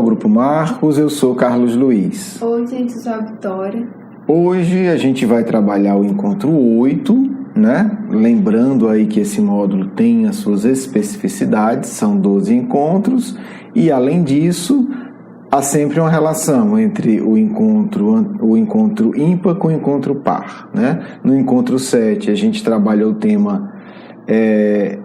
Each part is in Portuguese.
Grupo Marcos, eu sou Carlos Luiz. Oi, gente, eu sou a Vitória. Hoje a gente vai trabalhar o encontro 8, né? Lembrando aí que esse módulo tem as suas especificidades, são 12 encontros, e além disso, há sempre uma relação entre o encontro ímpar com o encontro par, né? No encontro 7, a gente trabalha o tema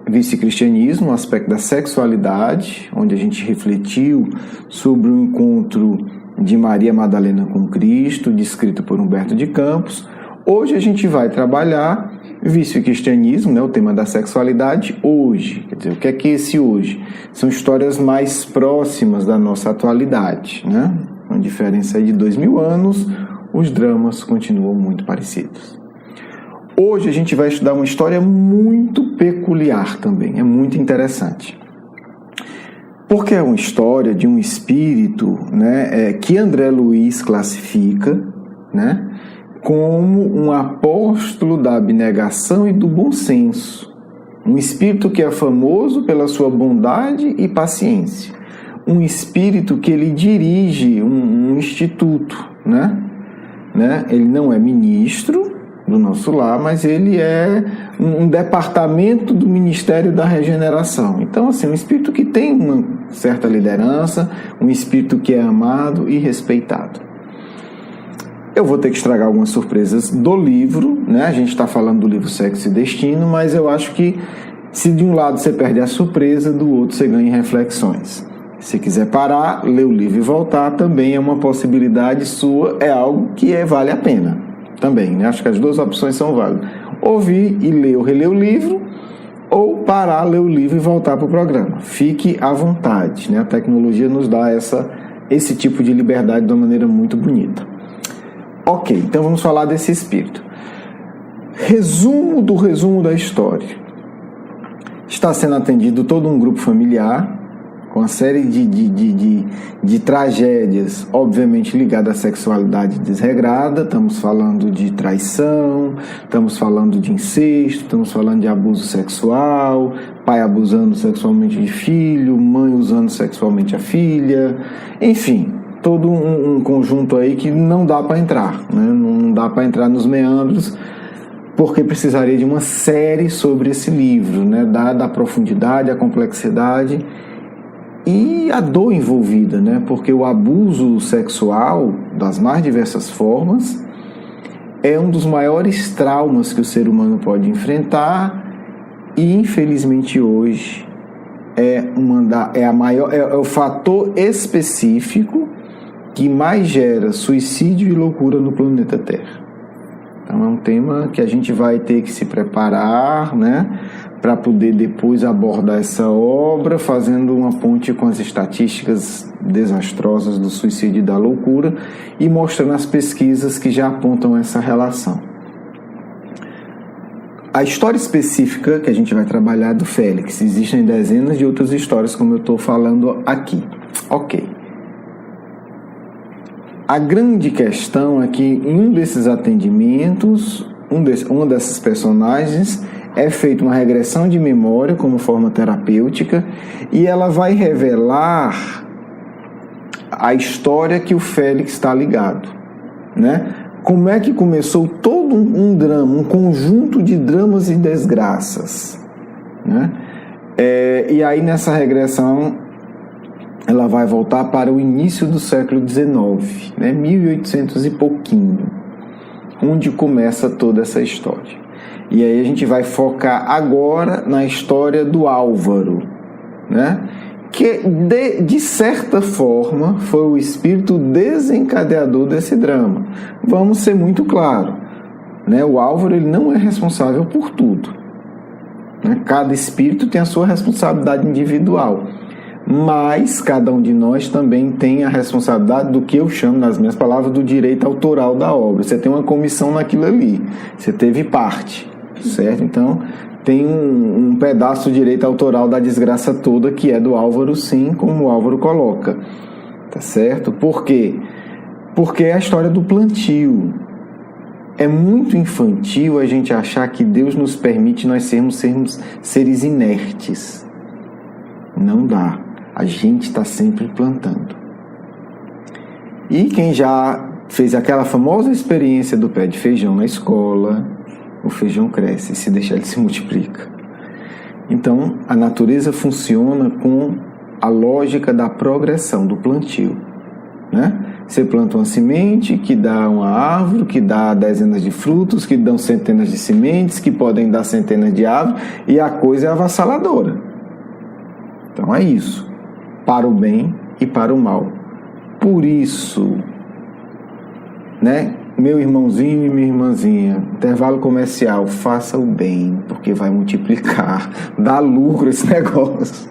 vice-cristianismo, o aspecto da sexualidade, onde a gente refletiu sobre o encontro de Maria Madalena com Cristo, descrito por Humberto de Campos. Hoje a gente vai trabalhar vice-cristianismo, né, o tema da sexualidade, hoje. Quer dizer, o que é esse hoje? São histórias mais próximas da nossa atualidade, né? Uma diferença aí de 2000 anos, os dramas continuam muito parecidos. Hoje a gente vai estudar uma história muito peculiar também, é muito interessante. Porque é uma história de um espírito, né, que André Luiz classifica, né, como um apóstolo da abnegação e do bom senso. Um espírito que é famoso pela sua bondade e paciência. Um espírito que ele dirige um instituto, né? Ele não é ministro do nosso lar, mas ele é um departamento do Ministério da Regeneração. Então, assim, um espírito que tem uma certa liderança, um espírito que é amado e respeitado. Eu vou ter que estragar algumas surpresas do livro, né? A gente está falando do livro Sexo e Destino, mas eu acho que se de um lado você perde a surpresa, do outro você ganha reflexões. Se quiser parar, ler o livro e voltar, também é uma possibilidade sua, é algo que vale a pena. Também, né? Acho que as duas opções são válidas. Ouvir e ler ou reler o livro, ou parar, ler o livro e voltar para o programa. Fique à vontade, né? A tecnologia nos dá esse tipo de liberdade de uma maneira muito bonita. Ok, então vamos falar desse espírito. Resumo da história. Está sendo atendido todo um grupo familiar, com uma série de tragédias, obviamente ligadas à sexualidade desregrada. Estamos falando de traição, estamos falando de incesto, estamos falando de abuso sexual, pai abusando sexualmente de filho, mãe usando sexualmente a filha, enfim, todo um conjunto aí que não dá para entrar, né? Não dá para entrar nos meandros, porque precisaria de uma série sobre esse livro, né? Dada a profundidade, a complexidade e a dor envolvida, né? Porque o abuso sexual, das mais diversas formas, é um dos maiores traumas que o ser humano pode enfrentar e, infelizmente, hoje é o fator específico que mais gera suicídio e loucura no planeta Terra. Então é um tema que a gente vai ter que se preparar, né, para poder depois abordar essa obra, fazendo uma ponte com as estatísticas desastrosas do suicídio e da loucura e mostrando as pesquisas que já apontam essa relação. A história específica que a gente vai trabalhar é do Félix. Existem dezenas de outras histórias, como eu estou falando aqui. Ok. A grande questão é que em um desses atendimentos, uma dessas personagens é feita uma regressão de memória como forma terapêutica e ela vai revelar a história que o Félix está ligado, né? Como é que começou todo um drama, um conjunto de dramas e desgraças, né? E aí nessa regressão ela vai voltar para o início do século XIX, né? 1800 e pouquinho, onde começa toda essa história. E aí a gente vai focar agora na história do Álvaro, né? Que de certa forma foi o espírito desencadeador desse drama. Vamos ser muito claros, né? O Álvaro ele não é responsável por tudo, né? Cada espírito tem a sua responsabilidade individual, mas cada um de nós também tem a responsabilidade do que eu chamo, nas minhas palavras, do direito autoral da obra. Você tem uma comissão naquilo ali, você teve parte, certo? Então tem um pedaço do direito autoral da desgraça toda que é do Álvaro, sim, como o Álvaro coloca, tá certo? Por quê? Porque é a história do plantio. É muito infantil a gente achar que Deus nos permite nós sermos seres inertes. Não dá. A gente está sempre plantando. E quem já fez aquela famosa experiência do pé de feijão na escola, o feijão cresce, e se deixar ele se multiplica. Então, a natureza funciona com a lógica da progressão, do plantio, né? Você planta uma semente que dá uma árvore, que dá dezenas de frutos, que dão centenas de sementes, que podem dar centenas de árvores, e a coisa é avassaladora. Então é isso, para o bem e para o mal. Por isso, né, meu irmãozinho e minha irmãzinha, intervalo comercial, faça o bem, porque vai multiplicar, dá lucro esse negócio.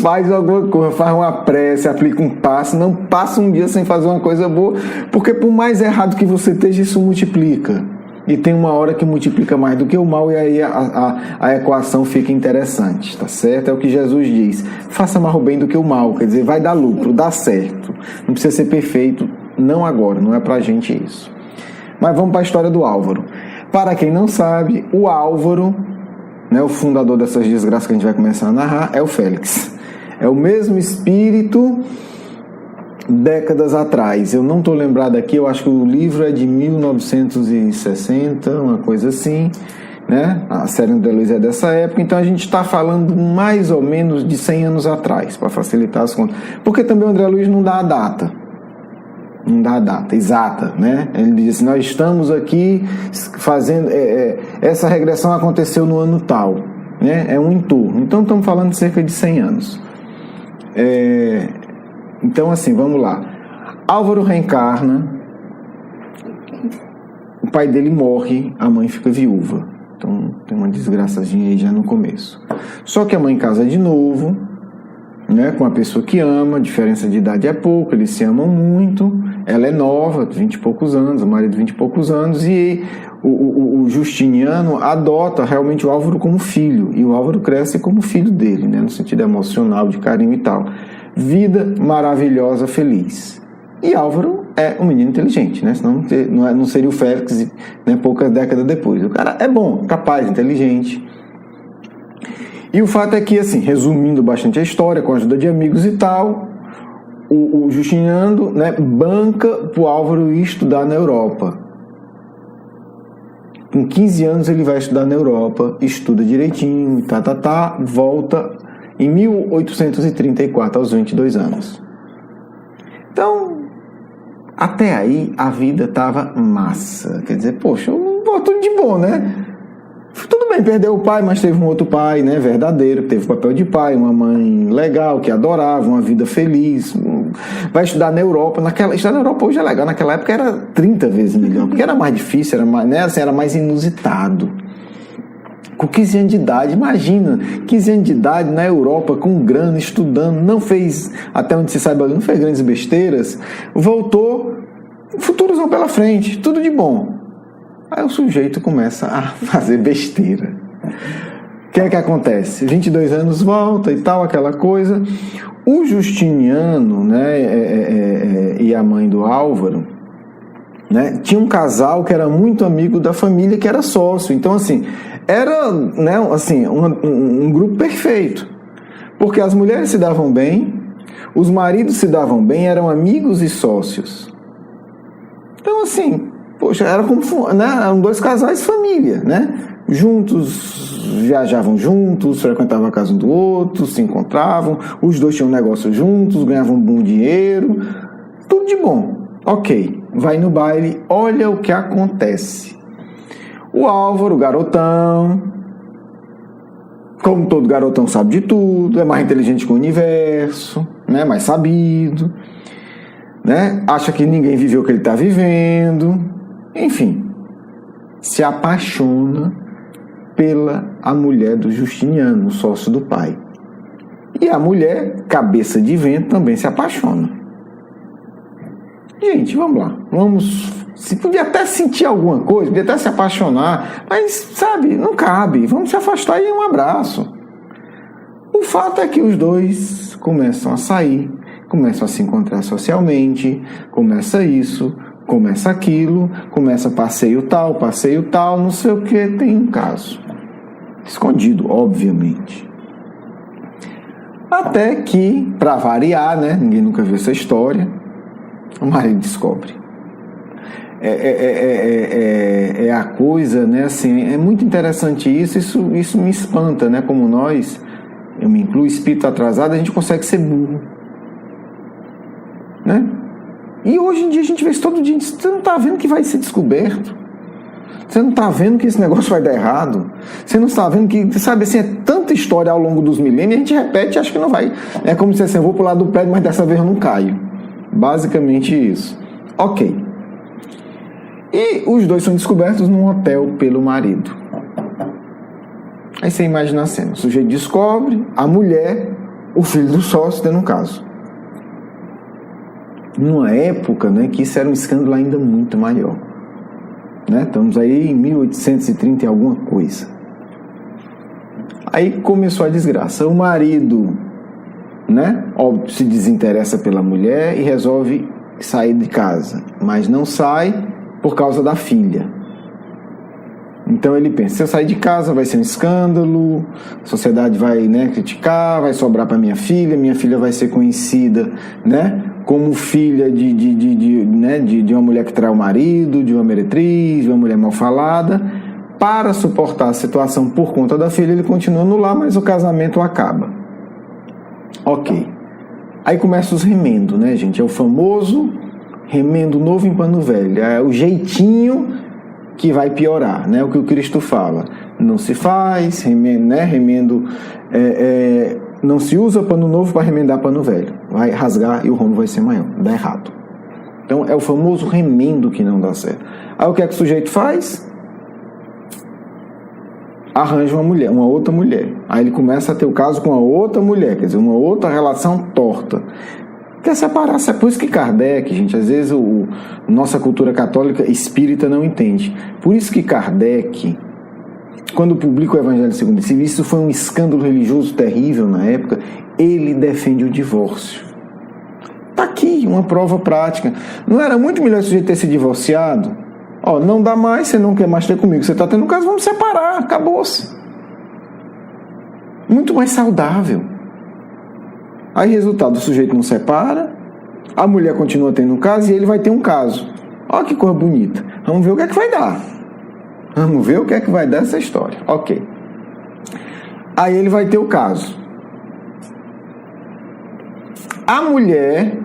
Faz alguma coisa, faz uma prece, aplica um passe, não passa um dia sem fazer uma coisa boa, porque por mais errado que você esteja, isso multiplica. E tem uma hora que multiplica mais do que o mal, e aí a equação fica interessante, tá certo? É o que Jesus diz, faça mais o bem do que o mal, quer dizer, vai dar lucro, dá certo. Não precisa ser perfeito, não agora, não é pra gente isso. Mas vamos para a história do Álvaro. Para quem não sabe, o Álvaro, né, o fundador dessas desgraças que a gente vai começar a narrar, é o Félix. É o mesmo espírito décadas atrás. Eu não estou lembrado aqui, eu acho que o livro é de 1960, uma coisa assim, né? A série André Luiz é dessa época, então a gente está falando mais ou menos de 100 anos atrás, para facilitar as contas. Porque também o André Luiz não dá a data. Não dá a data exata, né? Ele diz assim, nós estamos aqui fazendo... essa regressão aconteceu no ano tal, né? É um entorno. Então estamos falando de cerca de 100 anos. Então assim, vamos lá. Álvaro reencarna, o pai dele morre, a mãe fica viúva. Então tem uma desgraçadinha aí já no começo. Só que a mãe casa de novo, né, com a pessoa que ama, a diferença de idade é pouco, eles se amam muito, ela é nova, 20 e poucos anos, o marido 20 e poucos anos, e o Justiniano adota realmente o Álvaro como filho, e o Álvaro cresce como filho dele, né, no sentido emocional, de carinho e tal. Vida maravilhosa, feliz. E Álvaro é um menino inteligente, né, senão não seria o Félix, né, poucas décadas depois. O cara é bom, capaz, inteligente. E o fato é que, assim, resumindo bastante a história, com a ajuda de amigos e tal, o Justiniano, né, banca para o Álvaro ir estudar na Europa. Com 15 anos ele vai estudar na Europa, estuda direitinho, volta em 1834, aos 22 anos. Então, até aí a vida estava massa. Quer dizer, poxa, tudo de bom, né? Tudo bem, perdeu o pai, mas teve um outro pai, né, verdadeiro, que teve o papel de pai, uma mãe legal, que adorava, uma vida feliz. Vai estudar na Europa. Estudar na Europa hoje é legal, naquela época era 30 vezes melhor, porque era mais difícil, era mais, né, assim, era mais inusitado. Com 15 anos de idade, imagina, 15 anos de idade na Europa, com grana, estudando, não fez, até onde se saiba, não fez grandes besteiras, voltou, futuros vão pela frente, tudo de bom. Aí o sujeito começa a fazer besteira. O que é que acontece? 22 anos volta e tal, aquela coisa. O Justiniano, né, e a mãe do Álvaro, né, tinha um casal que era muito amigo da família, que era sócio. Então, assim, era, né, assim, um grupo perfeito. Porque as mulheres se davam bem, os maridos se davam bem, eram amigos e sócios. Então, assim... Poxa, era como, né, eram dois casais família, né? Juntos, viajavam juntos, frequentavam a casa um do outro, se encontravam, os dois tinham um negócio juntos, ganhavam um bom dinheiro, tudo de bom. Ok, vai no baile, olha o que acontece. O Álvaro, garotão, como todo garotão sabe de tudo, é mais inteligente que o universo, né, mais sabido, né? Acha que ninguém viveu o que ele está vivendo. Enfim, se apaixona pela a mulher do Justiniano, o sócio do pai. E a mulher, cabeça de vento, também se apaixona. Gente, vamos lá. Podia até sentir alguma coisa, podia até se apaixonar, mas, sabe, não cabe. Vamos se afastar e um abraço. O fato é que os dois começam a sair, começam a se encontrar socialmente, começa isso... Começa aquilo, começa passeio tal, não sei o que, tem um caso. Escondido, obviamente. Até que, para variar, né, ninguém nunca viu essa história, O marido descobre. É a coisa, né? Assim, é muito interessante isso me espanta, né? Como nós, eu me incluo, espírito atrasado, a gente consegue ser burro, né? E hoje em dia a gente vê isso todo dia. Você não está vendo que vai ser descoberto? Você não está vendo que esse negócio vai dar errado? Você não está vendo que, sabe assim, é tanta história ao longo dos milênios, a gente repete e acha que não vai. É como se assim, eu vou pular do prédio, mas dessa vez eu não caio. Basicamente isso. Ok. E os dois são descobertos num hotel pelo marido. Aí você imagina a cena. O sujeito descobre, a mulher, o filho do sócio, tendo um caso. Numa época, né, que isso era um escândalo ainda muito maior. Né? Estamos aí em 1830 e alguma coisa. Aí começou a desgraça. O marido, né, óbvio, se desinteressa pela mulher e resolve sair de casa, mas não sai por causa da filha. Então ele pensa, se eu sair de casa vai ser um escândalo, a sociedade vai, né, criticar, vai sobrar para minha filha vai ser conhecida, né, como filha de uma mulher que trai o marido, de uma meretriz, de uma mulher mal falada. Para suportar a situação por conta da filha, ele continua no lar, mas o casamento acaba. Ok. Aí começa os remendos, né, gente? É o famoso remendo novo em pano velho. É o jeitinho que vai piorar, né? O que o Cristo fala. Não se faz, remendo, né? Remendo... não se usa pano novo para remendar pano velho. Vai rasgar e o rombo vai ser maior. Dá errado. Então é o famoso remendo que não dá certo. Aí o que é que o sujeito faz? Arranja uma outra mulher. Aí ele começa a ter o caso com a outra mulher, quer dizer, uma outra relação torta. Quer separar, é por isso que Kardec, gente, às vezes nossa cultura católica espírita não entende. Por isso que Kardec, quando publica o Evangelho segundo esse, isso foi um escândalo religioso terrível na época, ele defende o divórcio. Está aqui uma prova prática. Não era muito melhor o sujeito ter se divorciado? Ó, não dá mais, você não quer mais ter comigo, você está tendo um caso, vamos separar, acabou-se. Muito mais saudável. Aí, resultado, o sujeito não separa, a mulher continua tendo um caso e ele vai ter um caso. Olha que coisa bonita. Vamos ver o que é que vai dar. Vamos ver o que é que vai dar essa história. Ok. Aí ele vai ter o caso. A mulher,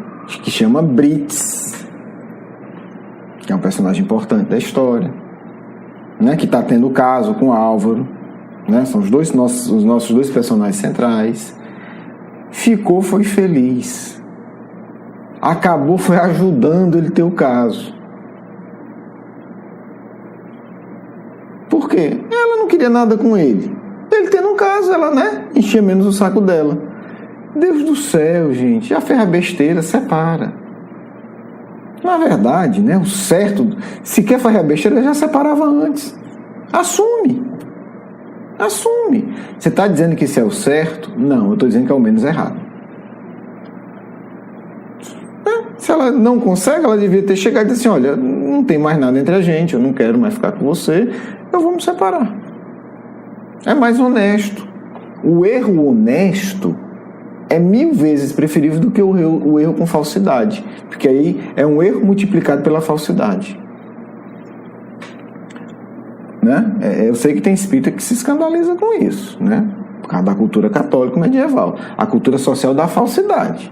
que chama Brits, que é um personagem importante da história, né, que está tendo o caso com Álvaro, né, são os nossos dois personagens centrais, foi feliz, acabou, foi ajudando ele ter o caso. Por quê? Ela não queria nada com ele. Ele tendo um caso, ela, né, enchia menos o saco dela. Deus do céu, gente, já fez a besteira, separa. Na verdade, né, o certo, se quer fazer a besteira, já separava antes. Assume. Você está dizendo que isso é o certo? Não, eu estou dizendo que é o menos errado. Se ela não consegue, ela devia ter chegado e disse assim, olha, não tem mais nada entre a gente, eu não quero mais ficar com você, eu vou me separar. É mais honesto. O erro honesto é 1000 vezes preferível do que o erro com falsidade, porque aí é um erro multiplicado pela falsidade. Né? Eu sei que tem espírita que se escandaliza com isso, né? Por causa da cultura católica medieval, a cultura social da falsidade.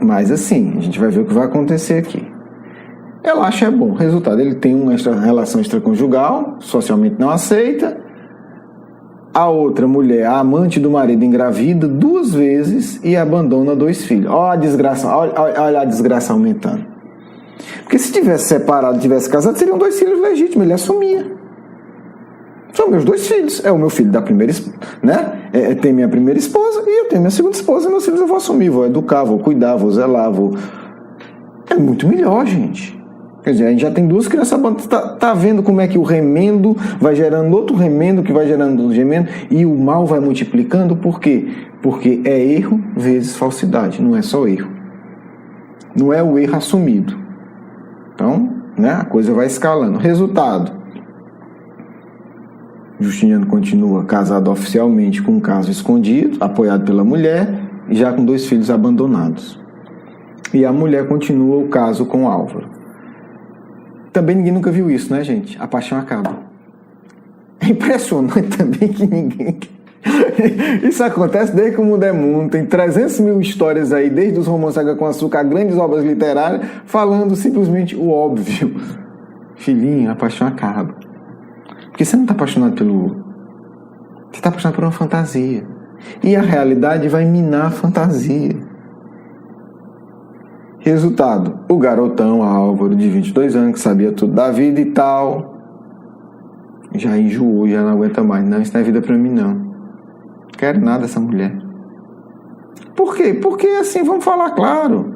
Mas assim, a gente vai ver o que vai acontecer aqui. Ela acha é bom, resultado, ele tem uma relação extraconjugal, socialmente não aceita. A outra mulher, a amante do marido, engravida 2 vezes e abandona 2 filhos. Olha a desgraça, olha a desgraça aumentando. Porque se tivesse separado, tivesse casado, seriam 2 filhos legítimos, ele assumia. São meus 2 filhos. É o meu filho da primeira esposa, né? Tem minha primeira esposa e eu tenho minha segunda esposa. E meus filhos eu vou assumir, vou educar, vou cuidar, vou zelar, vou... É muito melhor, gente. Quer dizer, a gente já tem 2 crianças abandonadas. Tá vendo como é que o remendo vai gerando outro remendo, que vai gerando outro remendo, e o mal vai multiplicando? Por quê? Porque é erro vezes falsidade, não é só erro. Não é o erro assumido. Então, né, a coisa vai escalando. Resultado: Justiniano continua casado oficialmente com um caso escondido, apoiado pela mulher, e já com 2 filhos abandonados. E a mulher continua o caso com Álvaro. Também ninguém nunca viu isso, né, gente? A paixão acaba. É impressionante também que ninguém... Isso acontece desde que o mundo é mundo. Tem 300 mil histórias aí, desde os romances Água com Açúcar a grandes obras literárias, falando simplesmente o óbvio. Filhinho, a paixão acaba. Porque você não está apaixonado pelo outro. Você está apaixonado por uma fantasia. E a realidade vai minar a fantasia. Resultado, o garotão Álvaro, de 22 anos, que sabia tudo da vida e tal, já enjoou, já não aguenta mais. Não, isso não é vida pra mim, não. Quero nada dessa mulher. Por quê? Porque, assim, vamos falar claro,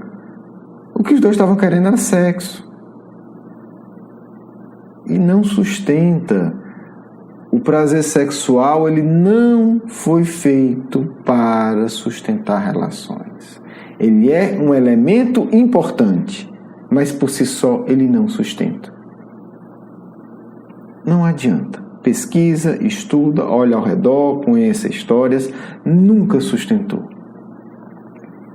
o que os dois estavam querendo era sexo. E não sustenta. O prazer sexual, ele não foi feito para sustentar relações. Ele é um elemento importante, mas por si só ele não sustenta. Não adianta. Pesquisa, estuda, olha ao redor, conheça histórias, nunca sustentou.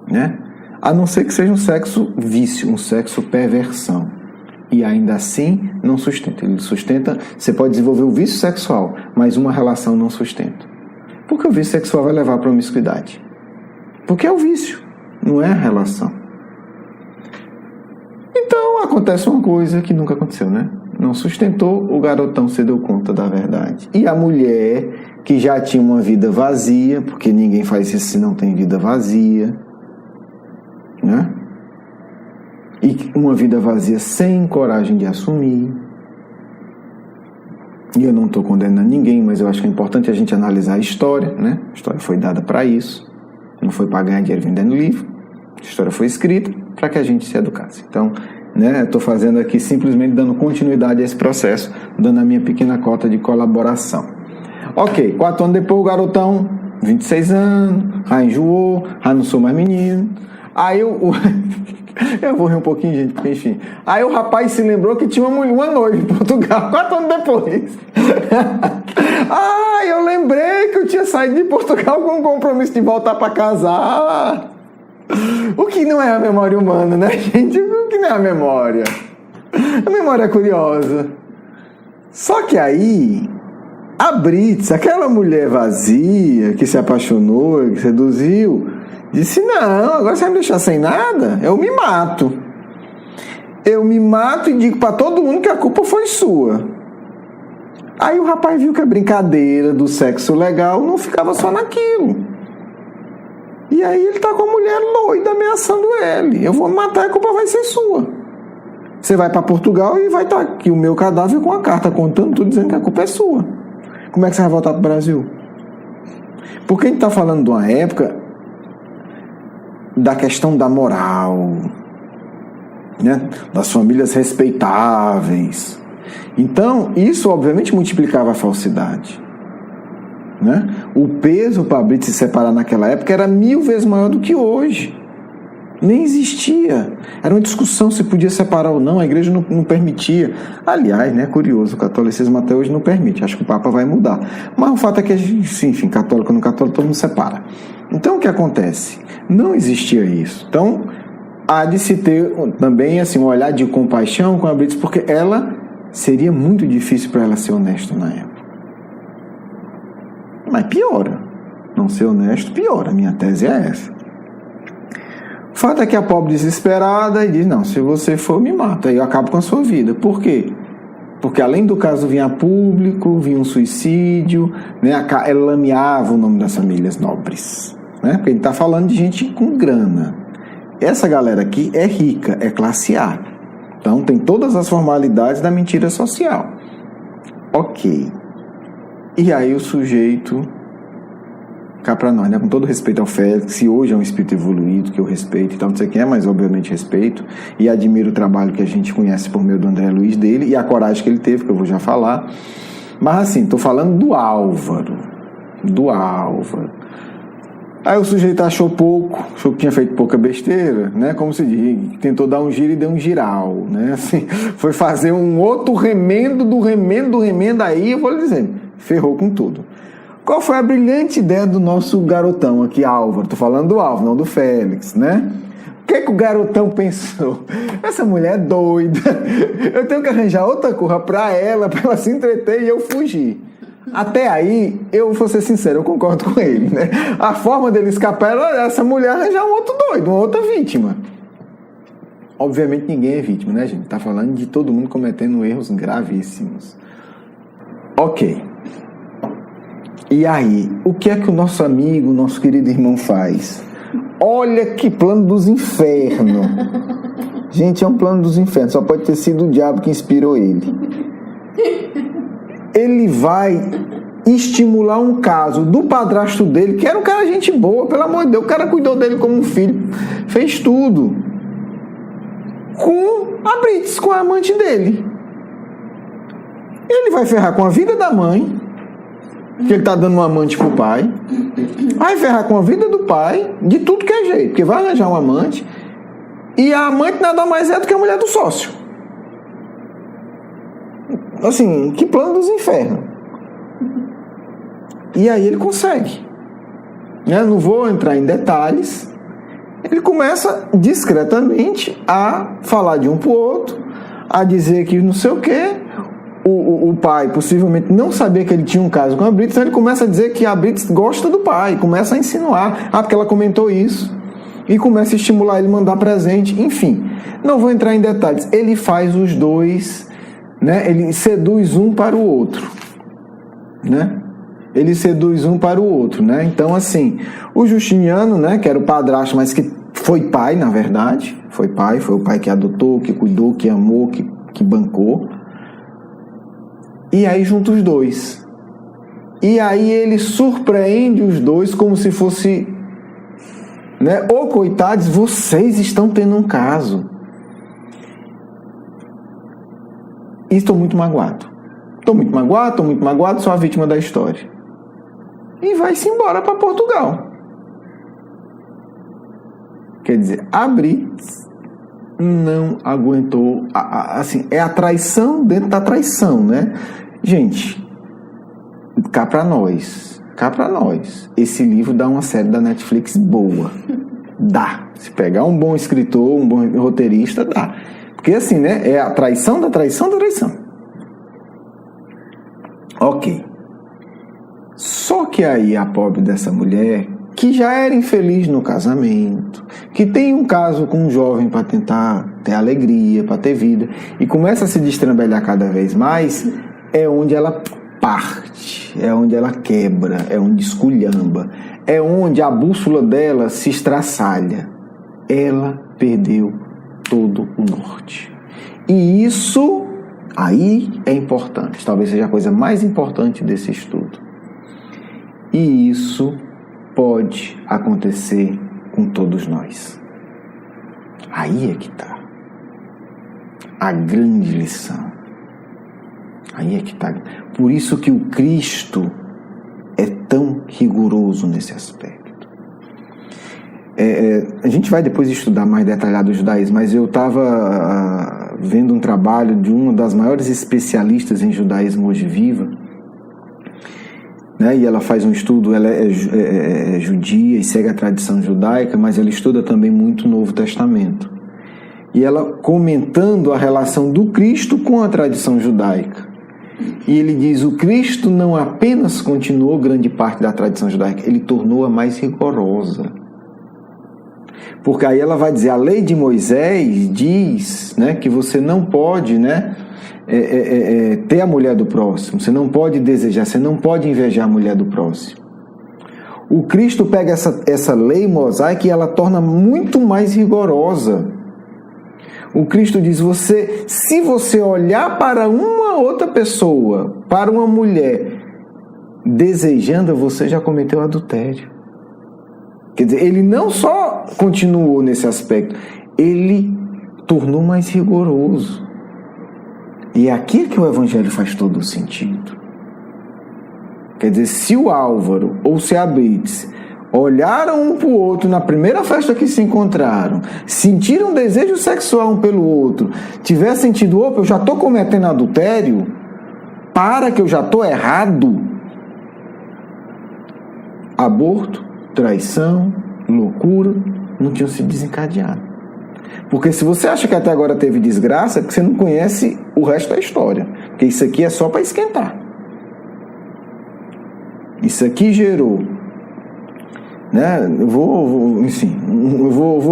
Né? A não ser que seja um sexo vício, um sexo perversão. E ainda assim não sustenta. Ele sustenta, você pode desenvolver o vício sexual, mas uma relação não sustenta. Porque o vício sexual vai levar à promiscuidade. Porque é o vício, não é a relação. Então acontece uma coisa que nunca aconteceu, né? Não sustentou, o garotão se deu conta da verdade. E a mulher, que já tinha uma vida vazia, porque ninguém faz isso se não tem vida vazia, né? E uma vida vazia sem coragem de assumir. E eu não estou condenando ninguém, mas eu acho que é importante a gente analisar a história, né? A história foi dada para isso. Não foi para ganhar dinheiro vendendo livro. A história foi escrita para que a gente se educasse. Então, né, eu estou fazendo aqui simplesmente dando continuidade a esse processo, dando a minha pequena cota de colaboração. Ok, 4 anos depois o garotão, 26 anos, já enjoou, já não sou mais menino. Aí eu vou rir um pouquinho, gente, porque enfim. Aí o rapaz se lembrou que tinha uma noiva em Portugal, 4 anos depois. Eu lembrei que eu tinha saído de Portugal com um compromisso de voltar para casar. O que não é a memória humana, né, gente? O que não é a memória? A memória é curiosa. Só que aí, a Brits, aquela mulher vazia, que se apaixonou, que seduziu, disse, não, agora você vai me deixar sem nada? Eu me mato. Eu me mato e digo para todo mundo que a culpa foi sua. Aí o rapaz viu que a brincadeira do sexo legal não ficava só naquilo. E aí ele tá com a mulher doida ameaçando ele. Eu vou me matar e a culpa vai ser sua. Você vai para Portugal e vai estar aqui o meu cadáver com a carta contando tudo, dizendo que a culpa é sua. Como é que você vai voltar pro Brasil? Porque a gente tá falando de uma época da questão da moral, né? Das famílias respeitáveis. Então, isso obviamente multiplicava a falsidade. Né? O peso para a Brits se separar naquela época era 1000 vezes maior do que hoje. Nem existia. Era uma discussão se podia separar ou não. A igreja não permitia. Aliás, né, curioso, o catolicismo até hoje não permite. Acho que o Papa vai mudar. Mas o fato é que, enfim, católico no católico, todo mundo separa. Então o que acontece? Não existia isso. Então há de se ter também assim, um olhar de compaixão com a Brits, porque ela seria muito difícil para ela ser honesta na época. Mas piora. Não ser honesto piora. A minha tese é essa. O fato é que a pobre desesperada e diz, não, se você for, me mata. Aí eu acabo com a sua vida. Por quê? Porque além do caso vinha a público, vinha um suicídio, né? Ela lameava o nome das famílias nobres. Né? Porque a gente está falando de gente com grana. Essa galera aqui é rica, é classe A. Então tem todas as formalidades da mentira social. Ok. E aí o sujeito, cá pra nós, né? Com todo respeito ao Félix, se hoje é um espírito evoluído, que eu respeito, então não sei quem é, mas obviamente respeito, e admiro o trabalho que a gente conhece por meio do André Luiz dele, e a coragem que ele teve, que eu vou já falar. Mas assim, tô falando do Álvaro. Aí o sujeito achou que tinha feito pouca besteira, né? Como se diz, tentou dar um giro e deu um giral, né? Assim, foi fazer um outro remendo do remendo, aí eu vou lhe dizer, ferrou com tudo. Qual foi a brilhante ideia do nosso garotão aqui, Álvaro? Tô falando do Álvaro, não do Félix, né? que o garotão pensou? Essa mulher é doida. Eu tenho que arranjar outra coisa para ela se entreter e eu fugir. Até aí, eu vou ser sincero, eu concordo com ele, né? A forma dele escapar era essa mulher arranjar um outro doido, uma outra vítima. Obviamente ninguém é vítima, né, gente? Tá falando de todo mundo cometendo erros gravíssimos. Ok. E aí, o que é que o nosso amigo, nosso querido irmão faz? Olha que plano dos infernos. Gente, é um plano dos infernos. Só pode ter sido o diabo que inspirou ele. Ele vai estimular um caso do padrasto dele, que era um cara gente boa, pelo amor de Deus. O cara cuidou dele como um filho. Fez tudo. Com a Brits, com a amante dele. Ele vai ferrar com a vida da mãe, que ele tá dando um amante pro pai. Vai ferrar com a vida do pai, de tudo que é jeito, porque vai arranjar um amante, e a amante nada mais é do que a mulher do sócio. Assim, que plano dos infernos. E aí ele consegue. Eu não vou entrar em detalhes. Ele começa discretamente a falar de um pro outro, a dizer que não sei o quê. O pai possivelmente não sabia que ele tinha um caso com a Brits, então ele começa a dizer que a Brits gosta do pai, começa a insinuar, porque ela comentou isso, e começa a estimular ele a mandar presente, enfim. Não vou entrar em detalhes. Ele faz os dois, né? Ele seduz um para o outro, né? Ele seduz um para o outro, né? Então, assim, o Justiniano, né, que era o padrasto, mas que foi pai, na verdade, foi o pai que adotou, que cuidou, que amou, que bancou. E aí junta os dois. E aí ele surpreende os dois como se fosse, né? Ô, coitados, vocês estão tendo um caso. E estou muito magoado. Estou muito magoado, sou a vítima da história. E vai-se embora para Portugal. Quer dizer, a Brits não aguentou, assim, é a traição dentro da traição, né? Gente, cá pra nós, esse livro dá uma série da Netflix boa, dá, se pegar um bom escritor, um bom roteirista, dá, porque assim, né, é a traição da traição da traição. Ok, só que aí a pobre dessa mulher, que já era infeliz no casamento, que tem um caso com um jovem para tentar ter alegria, para ter vida, e começa a se destrambelhar cada vez mais, é onde ela parte, é onde ela quebra, é onde esculhamba, é onde a bússola dela se estraçalha. Ela perdeu todo o norte. E isso aí é importante, talvez seja a coisa mais importante desse estudo. E isso pode acontecer com todos nós. Aí é que está a grande lição. Aí é que está. Por isso que o Cristo é tão rigoroso nesse aspecto. A gente vai depois estudar mais detalhado o judaísmo, mas eu estava vendo um trabalho de uma das maiores especialistas em judaísmo hoje viva, né? E ela faz um estudo, ela é judia e segue a tradição judaica, mas ela estuda também muito o Novo Testamento. E ela comentando a relação do Cristo com a tradição judaica. E ele diz, o Cristo não apenas continuou grande parte da tradição judaica, ele tornou-a mais rigorosa. Porque aí ela vai dizer, a lei de Moisés diz, né, que você não pode, né, ter a mulher do próximo, você não pode desejar, você não pode invejar a mulher do próximo. O Cristo pega essa lei mosaica e ela torna muito mais rigorosa. O Cristo diz, se você olhar para uma outra pessoa, para uma mulher, desejando, você já cometeu adultério. Quer dizer, ele não só continuou nesse aspecto, ele tornou mais rigoroso. E é aqui que o Evangelho faz todo o sentido. Quer dizer, se o Álvaro ou se a Brits olharam um para o outro na primeira festa que se encontraram, sentiram desejo sexual um pelo outro, tiver sentido, opa, eu já estou cometendo adultério, para que eu já estou errado, aborto, traição, loucura, não tinham se desencadeado. Porque se você acha que até agora teve desgraça, é porque você não conhece o resto da história. Porque isso aqui é só para esquentar. Isso aqui gerou, né? Eu vou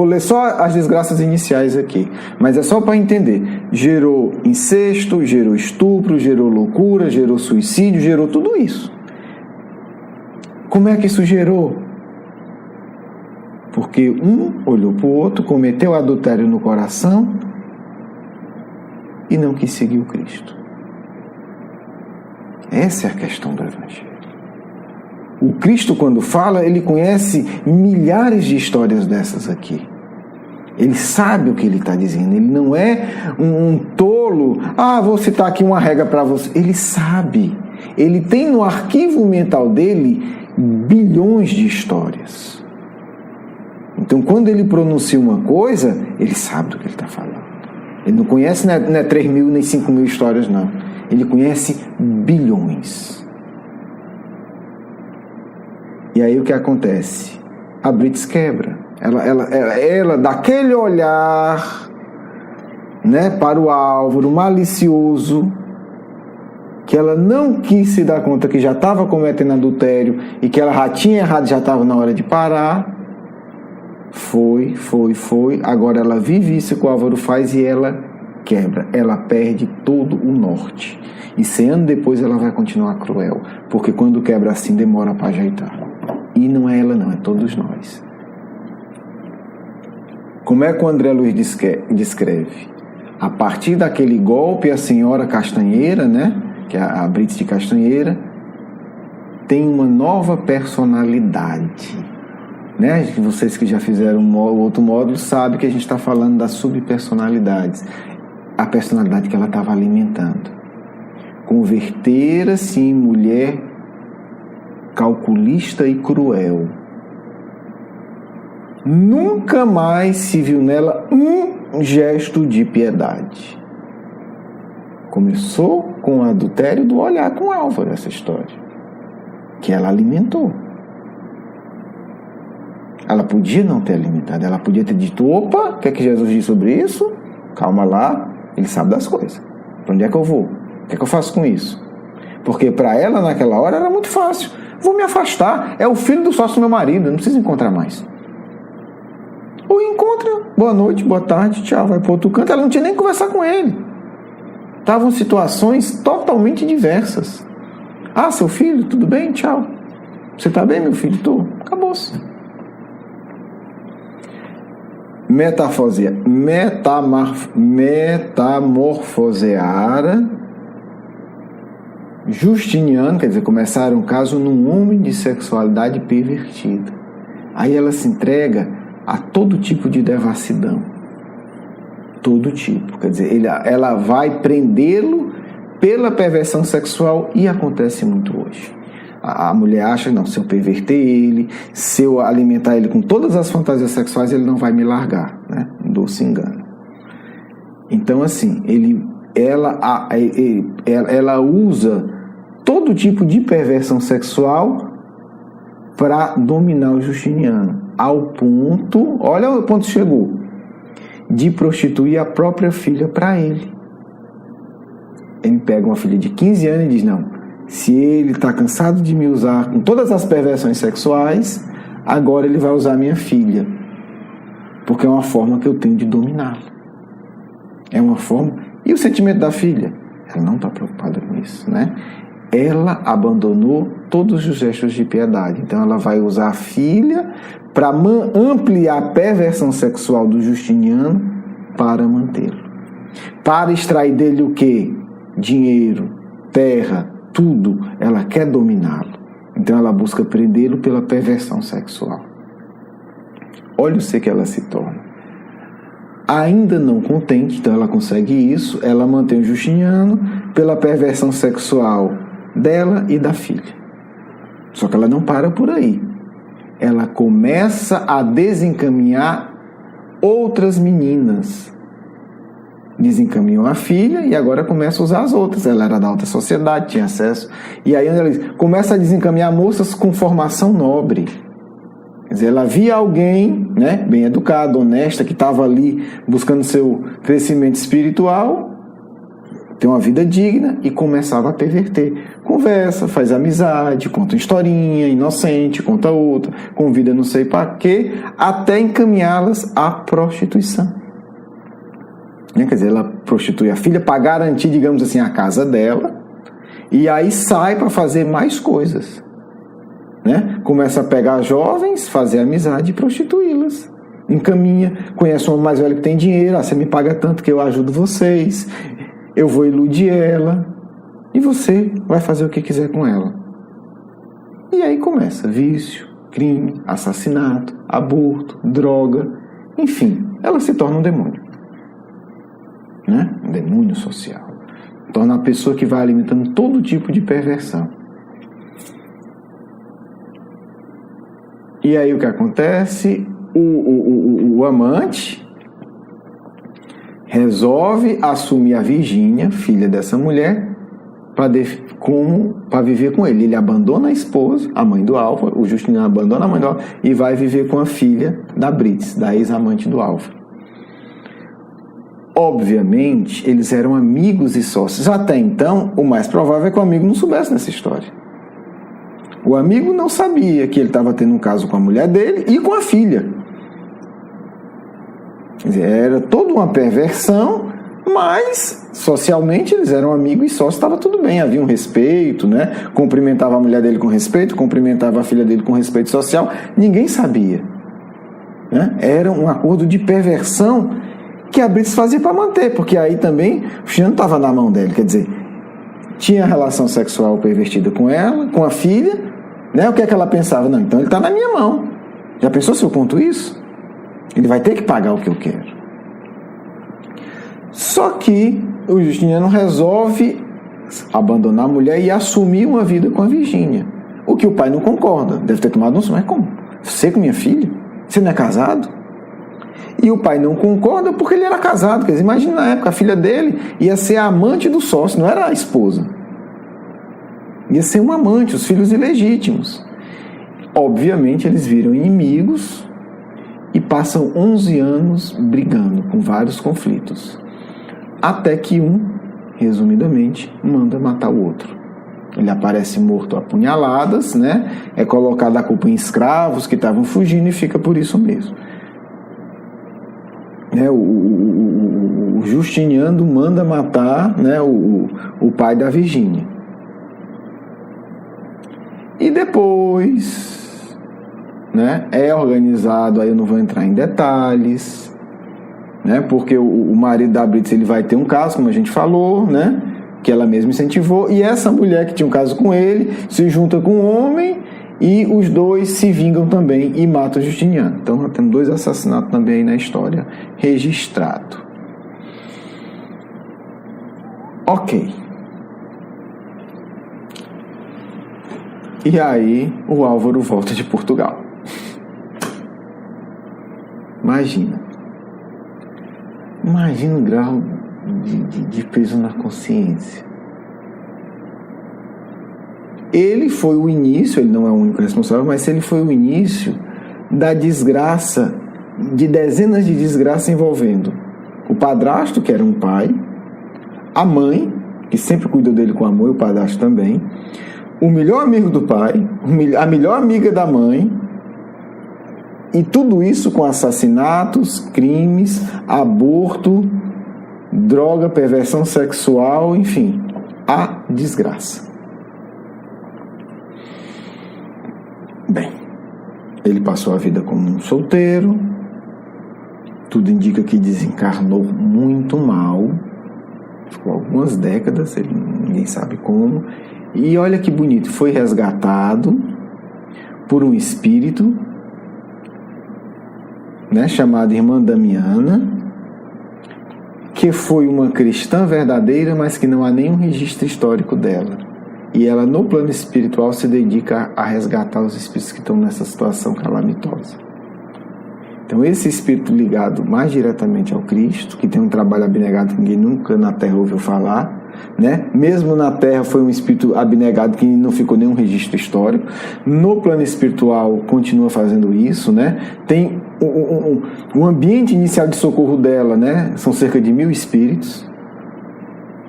ler só as desgraças iniciais aqui, mas é só para entender. Gerou incesto, gerou estupro, gerou loucura, gerou suicídio, gerou tudo isso. Como é que isso gerou? Porque um olhou para o outro, cometeu adultério no coração e não quis seguir o Cristo. Essa é a questão do Evangelho. O Cristo, quando fala, ele conhece milhares de histórias dessas aqui. Ele sabe o que ele está dizendo. Ele não é um tolo. Vou citar aqui uma regra para você. Ele sabe. Ele tem no arquivo mental dele bilhões de histórias. Então, quando ele pronuncia uma coisa, ele sabe do que ele está falando. Ele não conhece, não é 3 mil nem 5 mil histórias, não. Ele conhece bilhões. E aí o que acontece? A Brits quebra. Ela daquele olhar, né, para o Álvaro, malicioso, que ela não quis se dar conta que já estava cometendo adultério e que ela já tinha errado, já estava na hora de parar. Foi. Agora ela vive isso que o Álvaro faz e ela quebra. Ela perde todo o norte. E 100 anos depois ela vai continuar cruel. Porque quando quebra assim demora para ajeitar. E não é ela não, é todos nós. Como é que o André Luiz descreve? A partir daquele golpe, a senhora Castanheira, né, que é a Brits de Castanheira, tem uma nova personalidade. Né? Vocês que já fizeram outro módulo sabem que a gente está falando das subpersonalidades. A personalidade que ela estava alimentando. Convertera-se em mulher calculista e cruel. Nunca mais se viu nela um gesto de piedade. Começou com o adultério do olhar com Álvaro, essa história, que ela alimentou. Ela podia não ter alimentado, ela podia ter dito, opa, o que é que Jesus diz sobre isso? Calma lá, ele sabe das coisas. Para onde é que eu vou? O que é que eu faço com isso? Porque para ela, naquela hora, era muito fácil. Vou me afastar, é o filho do sócio do meu marido, eu não preciso encontrar mais. Ou encontra, boa noite, boa tarde, tchau, vai para outro canto. Ela não tinha nem que conversar com ele. Estavam situações totalmente diversas. Seu filho, tudo bem? Tchau. Você está bem, meu filho? Tô. Acabou-se. Metamorfoseara Justiniano, quer dizer, começaram um caso num homem de sexualidade pervertida. Aí ela se entrega a todo tipo de devassidão. Todo tipo. Quer dizer, ela vai prendê-lo pela perversão sexual e acontece muito hoje. A mulher acha, não, se eu perverter ele, se eu alimentar ele com todas as fantasias sexuais, ele não vai me largar, né? Um doce engano. Então, assim, ela usa todo tipo de perversão sexual para dominar o Justiniano, ao ponto, olha o ponto que chegou, de prostituir a própria filha para ele. Ele pega uma filha de 15 anos e diz, não, se ele está cansado de me usar com todas as perversões sexuais, agora ele vai usar minha filha, porque é uma forma que eu tenho de dominá-la. É uma forma. E o sentimento da filha? Ela não está preocupada com isso, né? Ela abandonou todos os gestos de piedade. Então ela vai usar a filha para ampliar a perversão sexual do Justiniano para mantê-lo. Para extrair dele o quê? Dinheiro, terra, tudo. Ela quer dominá-lo. Então ela busca prendê-lo pela perversão sexual. Olha o ser que ela se torna. Ainda não contente, então ela consegue isso, ela mantém o Justiniano pela perversão sexual dela e da filha. Só que ela não para por aí. Ela começa a desencaminhar outras meninas. Desencaminhou a filha e agora começa a usar as outras. Ela era da alta sociedade, tinha acesso. E aí ela começa a desencaminhar moças com formação nobre. Quer dizer, ela via alguém, né, bem educada, honesta, que estava ali buscando seu crescimento espiritual, ter uma vida digna, e começava a perverter. Conversa, faz amizade, conta uma historinha inocente, conta outra, convida não sei para quê, até encaminhá-las à prostituição. Quer dizer, ela prostitui a filha para garantir, digamos assim, a casa dela, e aí sai para fazer mais coisas. Né? Começa a pegar jovens, fazer amizade e prostituí-las. Encaminha, conhece um homem mais velho que tem dinheiro, você me paga tanto que eu ajudo vocês, eu vou iludir ela, e você vai fazer o que quiser com ela. E aí começa vício, crime, assassinato, aborto, droga, enfim, ela se torna um demônio. Né? Um demônio social. Torna a pessoa que vai alimentando todo tipo de perversão. E aí o que acontece? O amante resolve assumir a Virgínia, filha dessa mulher, para viver com ele. Ele abandona a esposa, a mãe do Álvaro, o Justiniano abandona a mãe do Álvaro e vai viver com a filha da Brits, da ex-amante do Álvaro. Obviamente, eles eram amigos e sócios. Até então, o mais provável é que o amigo não soubesse dessa história. O amigo não sabia que ele estava tendo um caso com a mulher dele e com a filha. Quer dizer, era toda uma perversão, mas socialmente eles eram amigos e sócios, estava tudo bem, havia um respeito, né? Cumprimentava a mulher dele com respeito, cumprimentava a filha dele com respeito social, ninguém sabia. Né? Era um acordo de perversão que a Brits fazia para manter, porque aí também o Justiniano estava na mão dele, quer dizer, tinha relação sexual pervertida com ela, com a filha, né? O que é que ela pensava? Não, então ele está na minha mão. Já pensou se eu conto isso? Ele vai ter que pagar o que eu quero. Só que o Justiniano resolve abandonar a mulher e assumir uma vida com a Virgínia. O que o pai não concorda. Deve ter tomado um susto. Mas como? Você com minha filha? Você não é casado? E o pai não concorda porque ele era casado. Quer dizer, imagina na época, a filha dele ia ser a amante do sócio, não era a esposa. Ia ser uma amante, os filhos ilegítimos. Obviamente, eles viram inimigos e passam 11 anos brigando, com vários conflitos. Até que um, resumidamente, manda matar o outro. Ele aparece morto a punhaladas, né? É colocada a culpa em escravos que estavam fugindo e fica por isso mesmo. Né? O Justiniano manda matar, né, o pai da Virgínia. E depois, né, é organizado, aí eu não vou entrar em detalhes, né, porque o marido da Brits, ele vai ter um caso, como a gente falou, né, que ela mesma incentivou, e essa mulher que tinha um caso com ele se junta com um homem e os dois se vingam também e matam o Justiniano. Então nós temos 2 assassinatos também aí na história registrado. Ok. E aí o Álvaro volta de Portugal. Imagina o grau de peso na consciência. Ele foi o início, ele não é o único responsável, mas ele foi o início da desgraça, de dezenas de desgraças envolvendo o padrasto, que era um pai, a mãe, que sempre cuidou dele com amor, e o padrasto também, o melhor amigo do pai, a melhor amiga da mãe, e tudo isso com assassinatos, crimes, aborto, droga, perversão sexual, enfim, a desgraça. Bem, ele passou a vida como um solteiro, tudo indica que desencarnou muito mal, ficou algumas décadas, ninguém sabe como, e olha que bonito, foi resgatado por um espírito, né, chamada Irmã Damiana, que foi uma cristã verdadeira, mas que não há nenhum registro histórico dela. E ela, no plano espiritual, se dedica a resgatar os espíritos que estão nessa situação calamitosa. Então, esse espírito ligado mais diretamente ao Cristo, que tem um trabalho abnegado que ninguém nunca na Terra ouviu falar, né? Mesmo na Terra foi um espírito abnegado que não ficou nenhum registro histórico. No plano espiritual continua fazendo isso, né? Tem o ambiente inicial de socorro dela, né? São cerca de 1000 espíritos.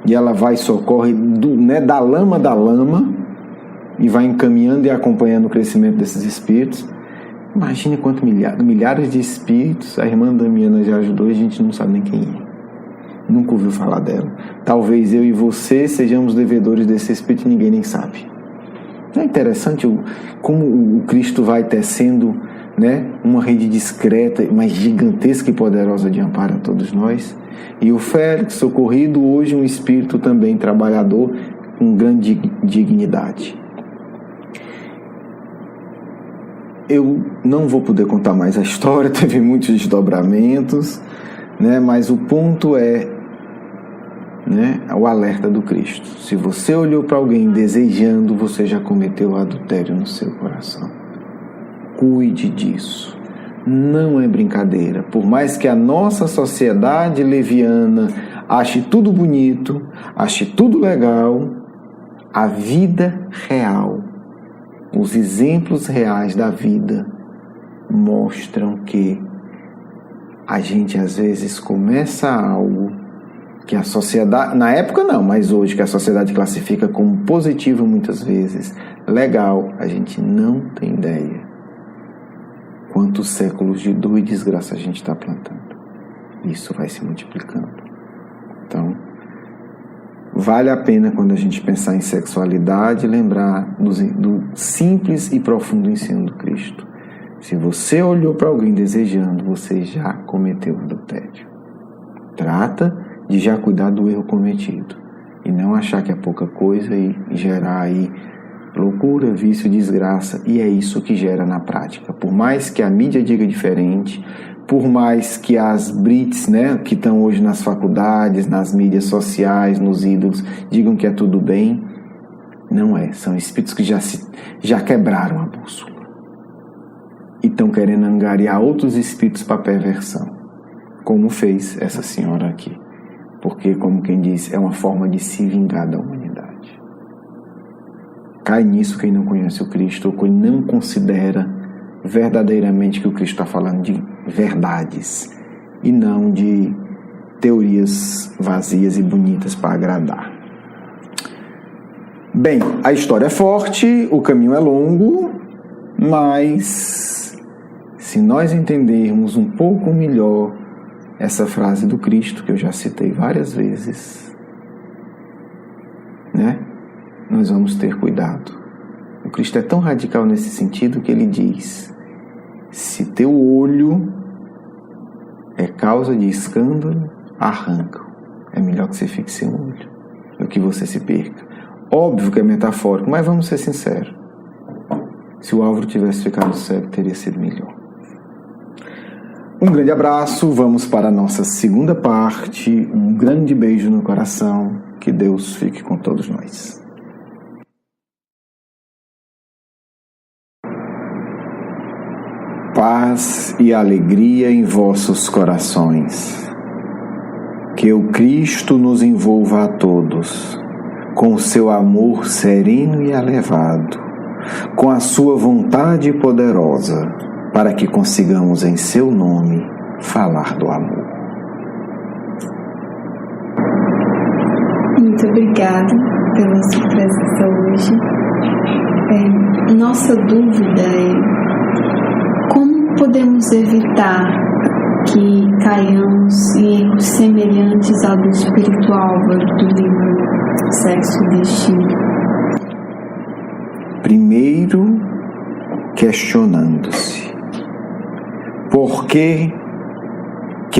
E ela vai e socorre da lama e vai encaminhando e acompanhando o crescimento desses espíritos. Imagine quantos milhares de espíritos a irmã Damiana já ajudou e a gente não sabe nem quem é. Nunca ouviu falar dela. Talvez eu e você sejamos devedores desse espírito e ninguém nem sabe. Não é interessante como o Cristo vai tecendo, né, uma rede discreta, mas gigantesca e poderosa de amparo a todos nós? E o Félix, socorrido, hoje um espírito também trabalhador com grande dignidade. Eu não vou poder contar mais a história, teve muitos desdobramentos, né, mas o ponto é, né, o alerta do Cristo. Se você olhou para alguém desejando, você já cometeu adultério no seu coração. Cuide disso. Não é brincadeira. Por mais que a nossa sociedade leviana ache tudo bonito, ache tudo legal, a vida real, os exemplos reais da vida mostram que a gente às vezes começa algo que a sociedade, na época não, mas hoje que a sociedade classifica como positivo muitas vezes, legal, a gente não tem ideia quantos séculos de dor e desgraça a gente está plantando. Isso vai se multiplicando. Então, vale a pena quando a gente pensar em sexualidade lembrar do simples e profundo ensino do Cristo. Se você olhou para alguém desejando, você já cometeu adultério. Trata de já cuidar do erro cometido e não achar que é pouca coisa e gerar aí loucura, vício, desgraça. E é isso que gera na prática. Por mais que a mídia diga diferente, por mais que as brits, né, que estão hoje nas faculdades, nas mídias sociais, nos ídolos, digam que é tudo bem, não é. São espíritos que já quebraram a bússola e estão querendo angariar outros espíritos para perversão, como fez essa senhora aqui. Porque, como quem diz, é uma forma de se vingar da humanidade. Cai nisso quem não conhece o Cristo ou quem não considera verdadeiramente que o Cristo está falando de verdades e não de teorias vazias e bonitas para agradar. Bem, a história é forte, o caminho é longo, mas se nós entendermos um pouco melhor essa frase do Cristo, que eu já citei várias vezes, né? Nós vamos ter cuidado. O Cristo é tão radical nesse sentido que ele diz: se teu olho é causa de escândalo, arranca-o. É melhor que você fique sem olho do que você se perca. Óbvio que é metafórico, mas vamos ser sinceros. Se o Álvaro tivesse ficado cego, teria sido melhor. Um grande abraço, vamos para a nossa segunda parte. Um grande beijo no coração. Que Deus fique com todos nós. Paz e alegria em vossos corações. Que o Cristo nos envolva a todos, com o seu amor sereno e elevado, com a sua vontade poderosa, para que consigamos em seu nome falar do amor. Muito obrigada pela sua presença hoje. Nossa dúvida é como podemos evitar que caiamos em erros semelhantes ao do espírito Álvaro do livro Sexo e Destino. Primeiro, questionando-se. Por que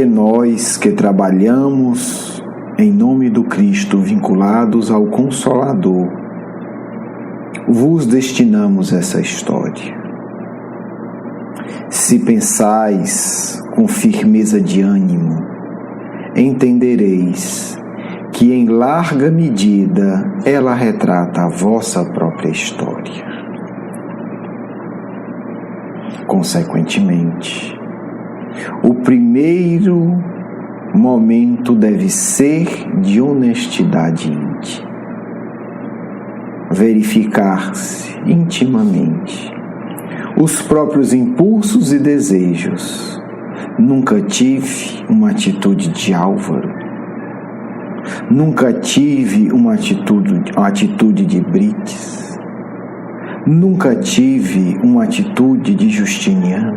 nós que trabalhamos em nome do Cristo, vinculados ao Consolador, vos destinamos essa história? Se pensais com firmeza de ânimo, entendereis que em larga medida ela retrata a vossa própria história. Consequentemente, o primeiro momento deve ser de honestidade íntima. Verificar-se intimamente os próprios impulsos e desejos. Nunca tive uma atitude de Álvaro. Nunca tive uma atitude de Brites. Nunca tive uma atitude de Justiniano.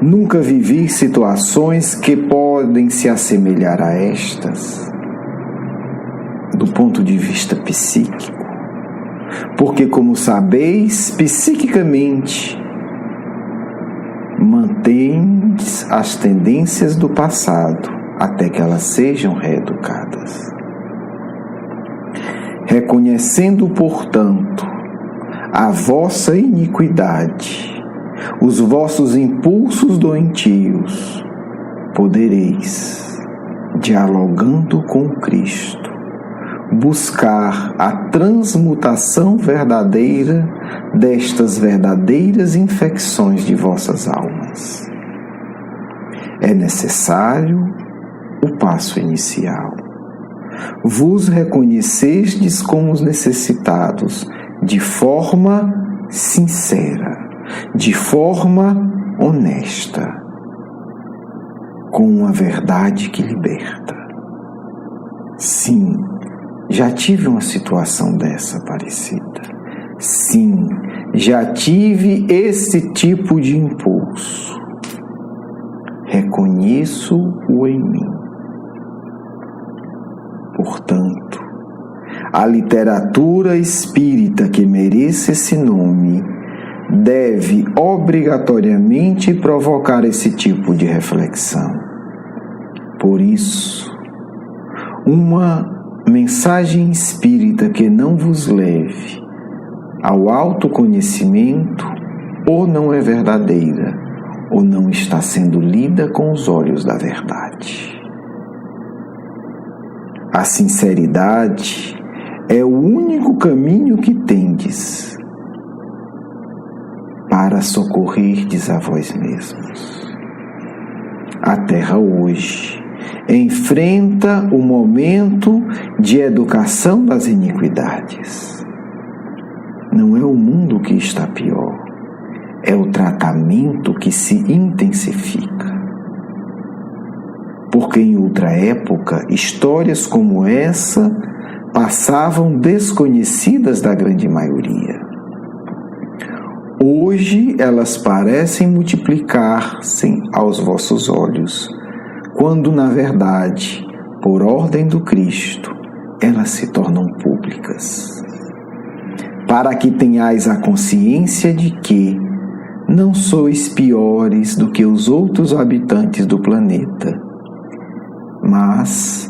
Nunca vivi situações que podem se assemelhar a estas, do ponto de vista psíquico. Porque, como sabeis, psiquicamente mantendes as tendências do passado até que elas sejam reeducadas. Reconhecendo, portanto, a vossa iniquidade, os vossos impulsos doentios, podereis, dialogando com Cristo, buscar a transmutação verdadeira destas verdadeiras infecções de vossas almas. É necessário o passo inicial. Vos reconhecestes como os necessitados de forma sincera, de forma honesta, com uma verdade que liberta. Sim, já tive uma situação dessa parecida. Sim, já tive esse tipo de impulso. Reconheço-o em mim. Portanto, a literatura espírita que mereça esse nome deve obrigatoriamente provocar esse tipo de reflexão. Por isso, uma mensagem espírita que não vos leve ao autoconhecimento ou não é verdadeira, ou não está sendo lida com os olhos da verdade. A sinceridade é o único caminho que tendes para socorrerdes a vós mesmos. A Terra hoje enfrenta o momento de educação das iniquidades. Não é o mundo que está pior, é o tratamento que se intensifica. Porque em outra época, histórias como essa passavam desconhecidas da grande maioria. Hoje elas parecem multiplicar-se aos vossos olhos, quando na verdade, por ordem do Cristo, elas se tornam públicas. Para que tenhais a consciência de que não sois piores do que os outros habitantes do planeta, mas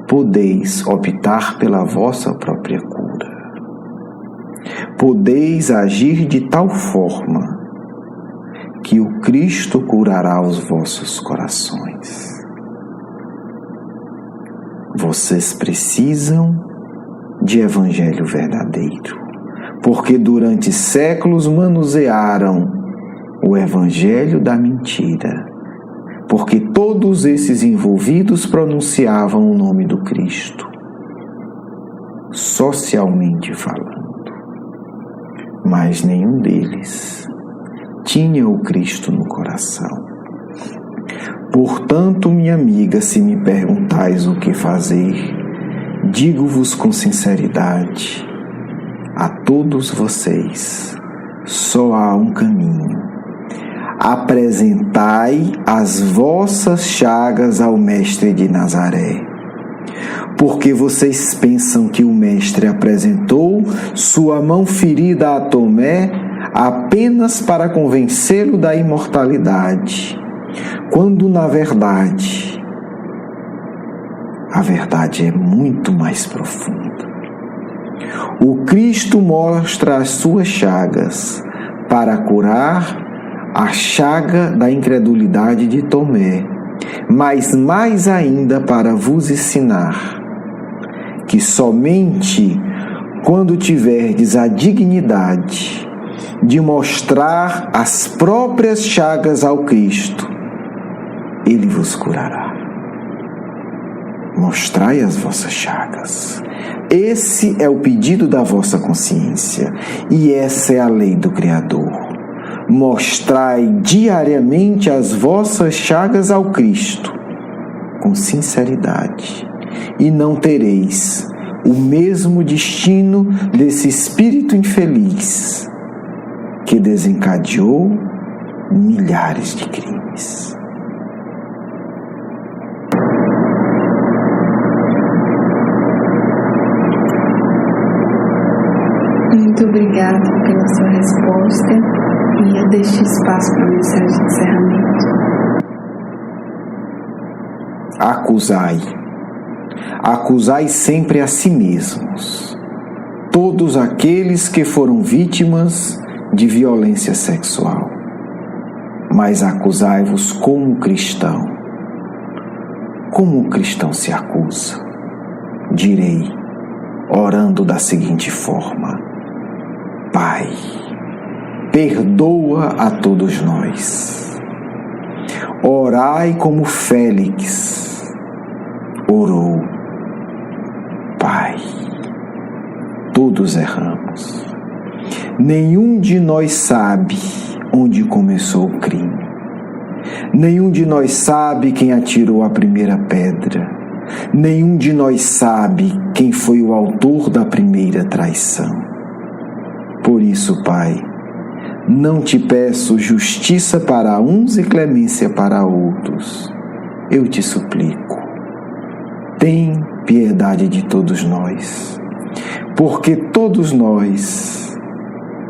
podeis optar pela vossa própria cura. Podeis agir de tal forma que o Cristo curará os vossos corações. Vocês precisam de evangelho verdadeiro, porque durante séculos manusearam o evangelho da mentira, porque todos esses envolvidos pronunciavam o nome do Cristo, socialmente falando, mas nenhum deles tinha o Cristo no coração. Portanto, minha amiga, se me perguntais o que fazer, digo-vos com sinceridade, a todos vocês, só há um caminho. Apresentai as vossas chagas ao Mestre de Nazaré, porque vocês pensam que o Mestre apresentou sua mão ferida a Tomé apenas para convencê-lo da imortalidade, quando na verdade, a verdade é muito mais profunda. O Cristo mostra as suas chagas para curar a chaga da incredulidade de Tomé, mas mais ainda para vos ensinar que somente quando tiverdes a dignidade de mostrar as próprias chagas ao Cristo, Ele vos curará. Mostrai as vossas chagas. Esse é o pedido da vossa consciência e essa é a lei do Criador. Mostrai diariamente as vossas chagas ao Cristo, com sinceridade, e não tereis o mesmo destino desse espírito infeliz que desencadeou milhares de crimes. Muito obrigada pela sua resposta e eu deixo espaço para a mensagem de encerramento. Acusai sempre a si mesmos, todos aqueles que foram vítimas de violência sexual, mas acusai-vos como cristão. Como o cristão se acusa? Direi, orando da seguinte forma: Pai, perdoa a todos nós. Orai como Félix orou. Pai, todos erramos. Nenhum de nós sabe onde começou o crime. Nenhum de nós sabe quem atirou a primeira pedra. Nenhum de nós sabe quem foi o autor da primeira traição. Por isso, Pai, não te peço justiça para uns e clemência para outros. Eu te suplico, tem piedade de todos nós, porque todos nós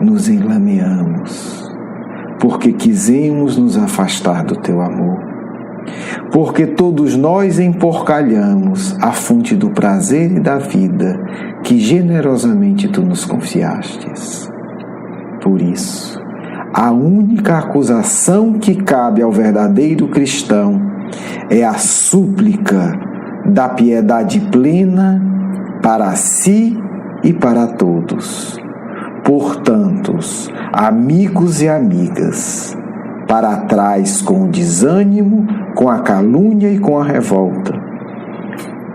nos enlameamos, porque quisemos nos afastar do teu amor, porque todos nós emporcalhamos a fonte do prazer e da vida que generosamente tu nos confiastes. Por isso, a única acusação que cabe ao verdadeiro cristão é a súplica da piedade plena para si e para todos. Portanto, amigos e amigas, para trás com o desânimo, com a calúnia e com a revolta.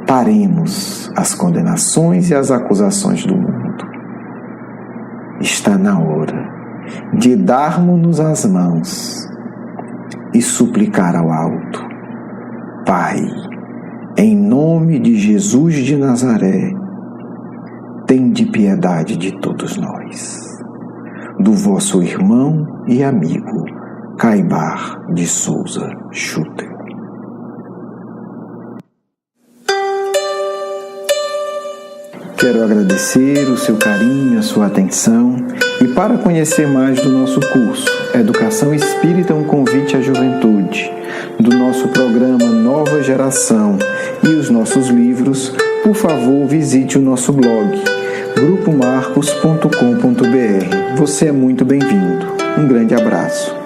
Paremos as condenações e as acusações do mundo. Está na hora de darmos-nos as mãos e suplicar ao alto: Pai, em nome de Jesus de Nazaré, tende piedade de todos nós. Do vosso irmão e amigo Caibar de Souza Schutel. Quero agradecer o seu carinho, a sua atenção, e para conhecer mais do nosso curso Educação Espírita, um convite à juventude, do nosso programa Nova Geração e os nossos livros, por favor, visite o nosso blog grupomarcos.com.br. Você é muito bem-vindo. Um grande abraço.